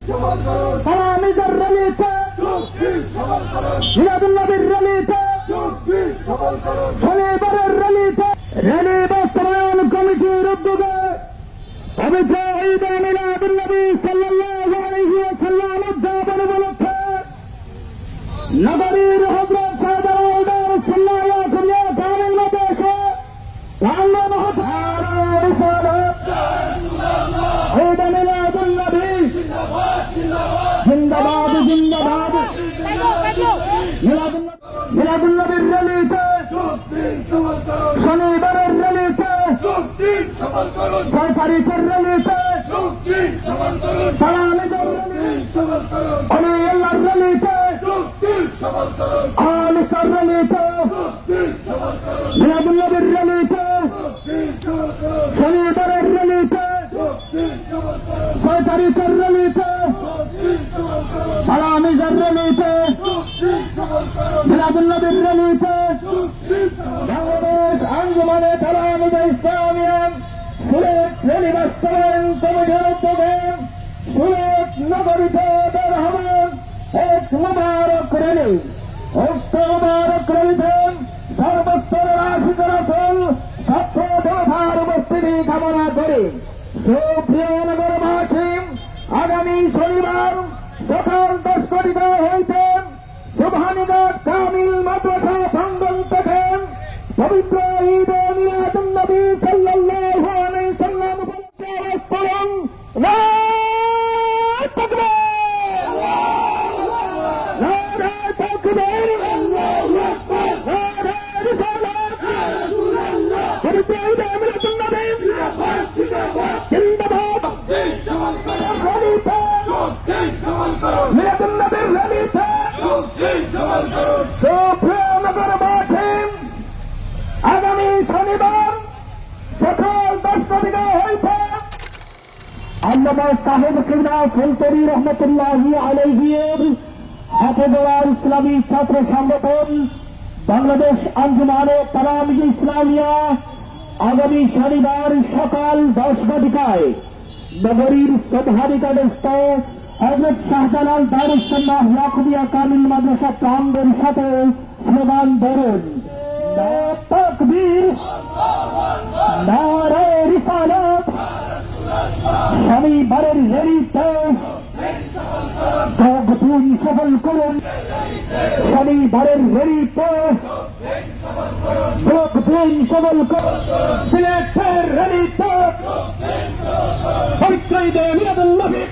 তালামিজের র্যালিতে, মিলাদুন্নবীর র্যালিতে, শনিবারের র্যালিতে, র্যালি বাস্তবায়ন কমিটির উদ্যোগে পবিত্র ঈদ মিলাদুন্নবী সাল্লাল্লাহু আলাইহি ওয়াসাল্লাম উদযাপন উপলক্ষে নগরীর হযরত শাহজালাল দারুস সুন্নাহ কামিল মাদ্রাসা প্রাঙ্গণ হতে রিসালাত ঈদ মিলাদুন্নবী জিন্দাবাদ জিন্দাবাদ মিলাদুন্নবীর র্যালিতে, শনিবারের র্যালিতে, 6 তারিখের র্যালিতে, তালামিজের র্যালিতে, অলিউল্লাহর র্যালিতে, আলিসার র্যালিতে, মিলাদুন্নবীর র্যালিতে, শনিবারের র্যালিতে, 6 তারিখের র্যালিতে, তালামিজের র্যালিতে, মিলাদুন্নবীর র্যালিতে, বাংলাদেশ আঞ্জুমানে তালামিজে ইসলামিয়া সিলেট র্যালি বাস্তবায়ন কমিটির উদ্যোগে সিলেট নগরীতে বের হবেন এক মুবারক র্যালি। উক্ত মুবারক র্যালিতে সর্বস্তরের আশিক রাসূল ছাত্র জনতার উপস্থিতি কামনা করে সুপ্রিয় নগরবাসী, আগামী শনিবার সকাল 10:00 হইতে সুবহানীঘাট কামিল মাদ্রাসা প্রাঙ্গণ থেকে পবিত্র ঈদ মিলাদুন্নবী সাল্লাল্লাহু আলাইহি ওয়াসাল্লাম উপলক্ষে অবস্থান নারায়ে তাকবীর, নারায়ে তাকবীর, আল্লাহু আকবার, নারায়ে রিসালাত, ইয়া রাসূলুল্লাহ, পবিত্র ঈদ মিলাদুন্নবী জিন্দাবাদ জিন্দাবাদ, র্যালিতে, মিলাদুন্নবীর র্যালিতে, সুপ্রিয় নগরবাসী, আগামী শনিবার সকাল 10:00 হইতে আল্লামা সাহেব কিবলা ফুলতরি রহমতুল্লাহি আলাইহির হাতে গড়া ইসলামী ছাত্র সংগঠন বাংলাদেশ আঞ্জুমানে তালামিজে ইসলামিয়া আগামী শনিবার সকাল 10:00 নগরীর সোবহানীঘাটস্থ হযরত শাহজালাল দারুস সুন্নাহ ইয়াকুবিয়া কামিল মাদ্রাসা প্রাঙ্গণের সাথে স্লোগান ধরুন নারায়ে তাকবীর, নারায়ে রিসালাত। শনিবারের র্যালিতে যোগ দিন, সফল করুন। শনিবারের র্যালিতে যোগ দিন, সফল করুন। সিলেটের র্যালিতে পবিত্র ঈদ মিলাদুন্নবী